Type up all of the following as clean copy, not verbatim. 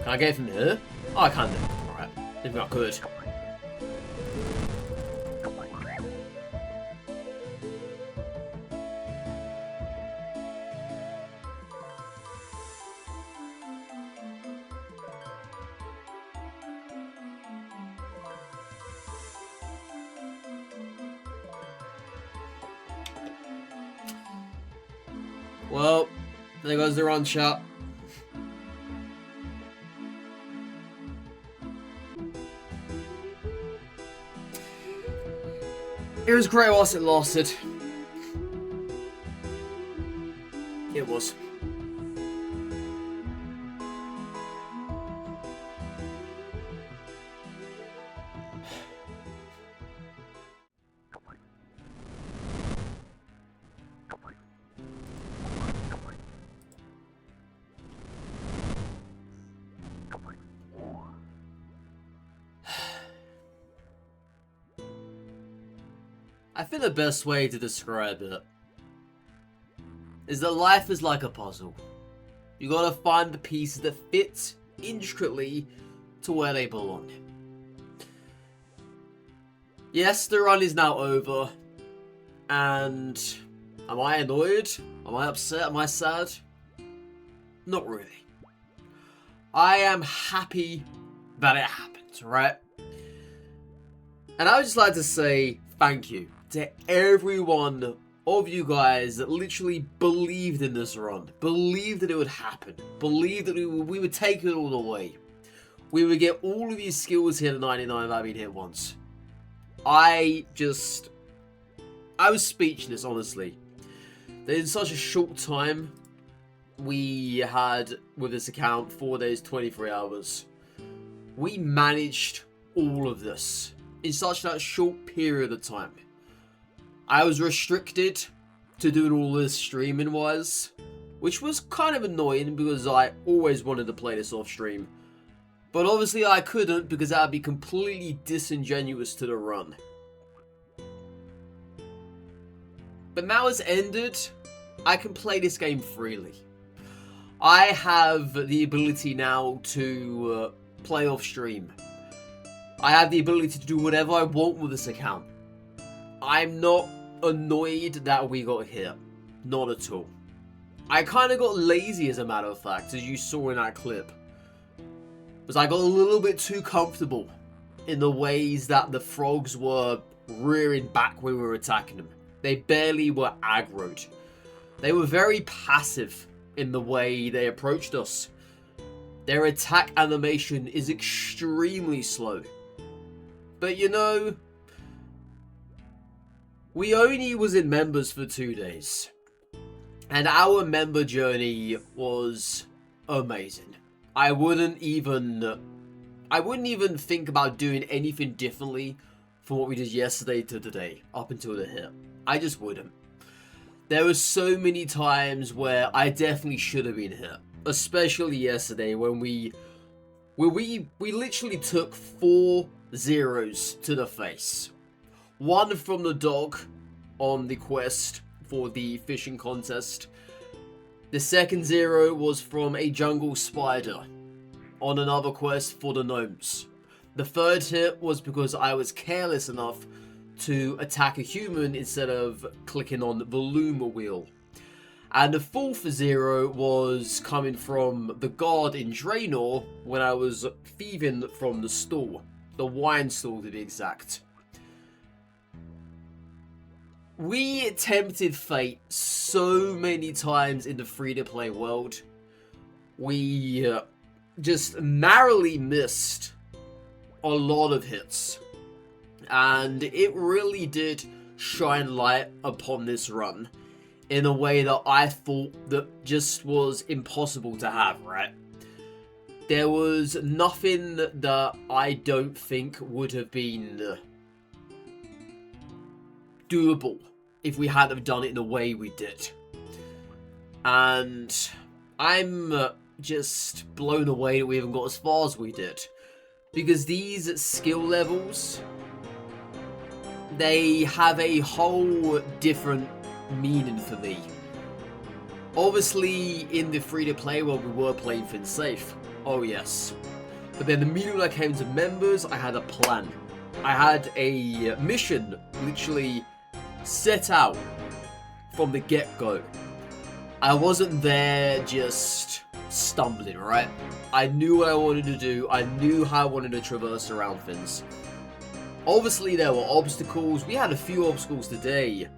Can I get from here? Oh, I can do. Alright. Didn't think I could. Well, there goes the run shot. It was great whilst it lasted. It was. I think the best way to describe it is that life is like a puzzle. You gotta find the pieces that fit intricately to where they belong. Yes, the run is now over, and am I annoyed? Am I upset? Am I sad? Not really. I am happy that it happened, right? And I would just like to say thank you to every one of you guys that literally believed in this run, believed that it would happen, believed that we would take it all the way. We would get all of these skills hit at 99 without being hit once. I was speechless, honestly. That in such a short time, we had, with this account, 4 days, 23 hours. We managed all of this in such that short period of time. I was restricted to doing all this streaming wise, which was kind of annoying because I always wanted to play this off stream. But obviously I couldn't because that would be completely disingenuous to the run. But now it's ended, I can play this game freely. I have the ability now to play off stream. I have the ability to do whatever I want with this account. I'm not annoyed that we got hit. Not at all. I kind of got lazy, as a matter of fact, as you saw in that clip. Because I got a little bit too comfortable in the ways that the frogs were rearing back when we were attacking them. They barely were aggroed. They were very passive in the way they approached us. Their attack animation is extremely slow. But you know, we only was in members for 2 days. And our member journey was amazing. I wouldn't even think about doing anything differently from what we did yesterday to today, up until the hit. I just wouldn't. There were so many times where I definitely should have been hit. Especially yesterday when we literally took 4 zeros to the face. One from the dog on the quest for the fishing contest. The second 0 was from a jungle spider on another quest for the gnomes. The third hit was because I was careless enough to attack a human instead of clicking on the loom wheel. And the fourth 0 was coming from the guard in Draenor when I was thieving from the stall. The wine stall to be exact. We tempted fate so many times in the free-to-play world. We just narrowly missed a lot of hits. And it really did shine light upon this run in a way that I thought that just was impossible to have, right? There was nothing that I don't think would have been doable if we hadn't have done it in the way we did. And I'm just blown away that we even got as far as we did. Because these skill levels, they have a whole different meaning for me. Obviously, in the free-to-play world, we were playing things safe. Oh yes. But then immediately when I came to members, I had a plan. I had a mission literally set out from the get-go. I wasn't there just stumbling, right? I knew what I wanted to do. I knew how I wanted to traverse around things. Obviously, there were obstacles. We had a few obstacles today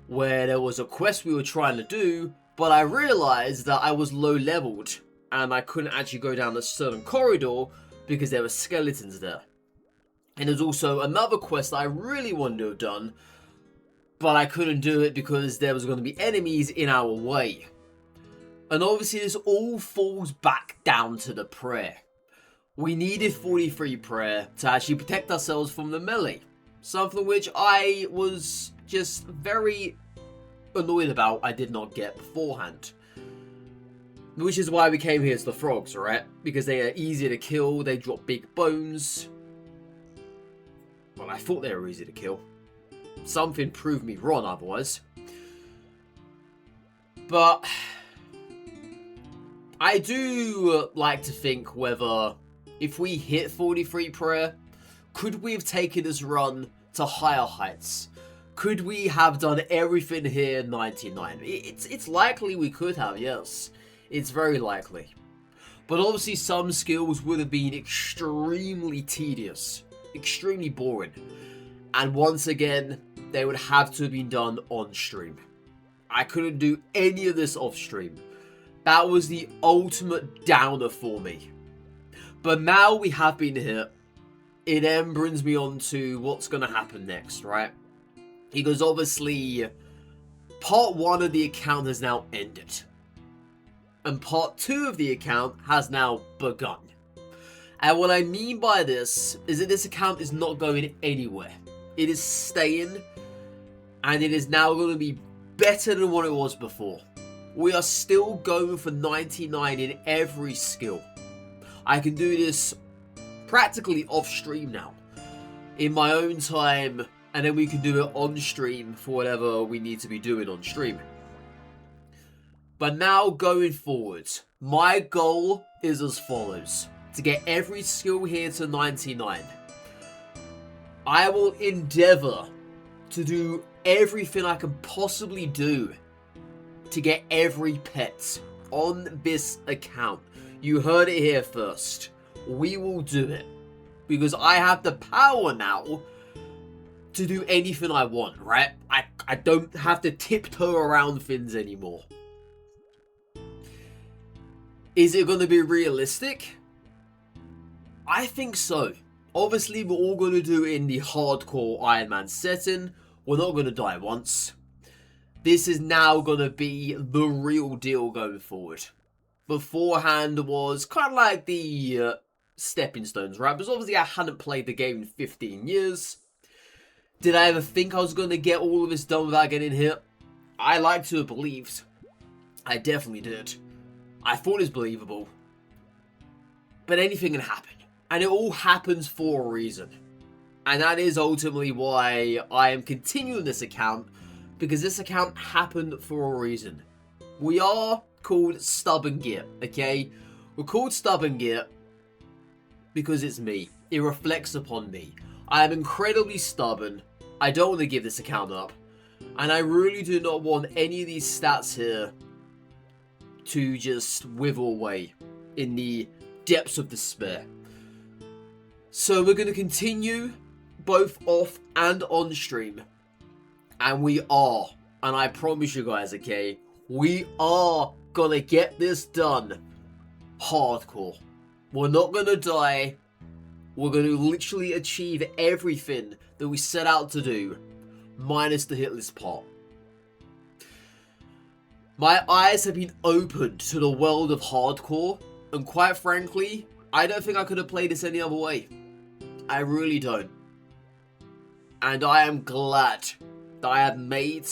where there was a quest we were trying to do, but I realized that I was low leveled and I couldn't actually go down a certain corridor because there were skeletons there. And there's also another quest that I really wanted to have done, but I couldn't do it because there was going to be enemies in our way. And obviously this all falls back down to the prayer. We needed 43 prayer to actually protect ourselves from the melee. Something which I was just very annoyed about I did not get beforehand. Which is why we came here to the frogs, right? Because they are easier to kill, they drop big bones. Well, I thought they were easy to kill. Something proved me wrong otherwise. But I do like to think whether if we hit 43 prayer, could we have taken this run to higher heights? Could we have done everything here 99? It's likely we could have, yes. It's very likely. But obviously some skills would have been extremely tedious, extremely boring. And once again, they would have to have been done on stream. I couldn't do any of this off stream. That was the ultimate downer for me. But now we have been hit. It then brings me on to what's going to happen next, right? Because obviously, part 1 of the account has now ended. And part 2 of the account has now begun. And what I mean by this is that this account is not going anywhere. It is staying, and it is now going to be better than what it was before. We are still going for 99 in every skill. I can do this practically off stream now, in my own time, and then we can do it on stream for whatever we need to be doing on stream. But now going forward, my goal is as follows: to get every skill here to 99. I will endeavor to do everything I can possibly do to get every pet on this account. You heard it here first. We will do it. Because I have the power now to do anything I want, right? I don't have to tiptoe around things anymore. Is it going to be realistic? I think so. Obviously, we're all going to do it in the hardcore Ironman setting. We're not going to die once. This is now going to be the real deal going forward. Beforehand was kind of like the stepping stones, right? Because obviously I hadn't played the game in 15 years. Did I ever think I was going to get all of this done without getting hit? I like to have believed. I definitely did. I thought it was believable. But anything can happen. And it all happens for a reason. And that is ultimately why I am continuing this account. Because this account happened for a reason. We are called Stubborn Git, okay? We're called Stubborn Git because it's me. It reflects upon me. I am incredibly stubborn. I don't want to give this account up. And I really do not want any of these stats here to just wither away in the depths of despair. So we're going to continue both off and on stream. And we are, and I promise you guys, okay, we are gonna get this done hardcore. We're not gonna die. We're gonna literally achieve everything that we set out to do, minus the hitless part. My eyes have been opened to the world of hardcore, and quite frankly, I don't think I could have played this any other way. I really don't. And I am glad that I have made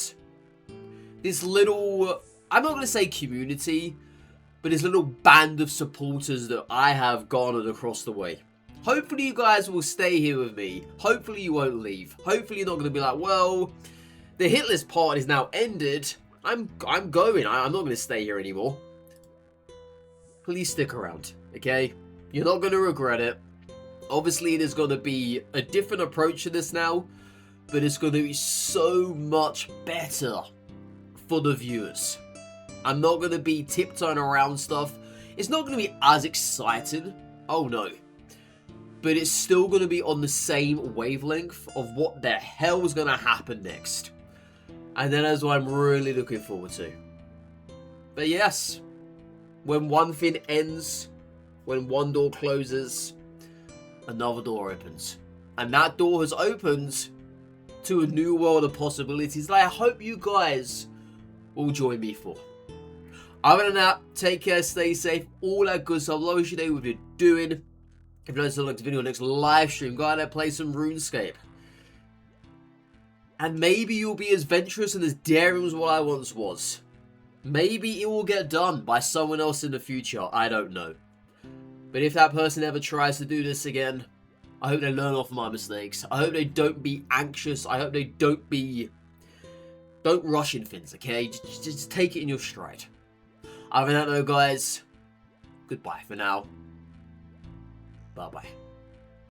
this little, I'm not going to say community, but this little band of supporters that I have garnered across the way. Hopefully you guys will stay here with me. Hopefully you won't leave. Hopefully you're not going to be like, well, the hitless part is now ended. I'm going. I'm not going to stay here anymore. Please stick around. Okay? You're not going to regret it. Obviously, there's going to be a different approach to this now, but it's going to be so much better for the viewers. I'm not going to be tiptoeing around stuff. It's not going to be as exciting. Oh no. But it's still going to be on the same wavelength of what the hell is going to happen next. And then that's what I'm really looking forward to. But yes, when one thing ends, when one door closes, another door opens. And that door has opened to a new world of possibilities that I hope you guys will join me for. Other than that, take care, stay safe, all that good stuff. Love you today with you doing. If you like to look at the video next live stream, go out there, play some RuneScape. And maybe you'll be as venturous and as daring as what I once was. Maybe it will get done by someone else in the future, I don't know. But if that person ever tries to do this again, I hope they learn off my mistakes. I hope they don't be anxious. I hope they don't rush in things, okay? Just take it in your stride. Other than that though, guys, goodbye for now. Bye-bye.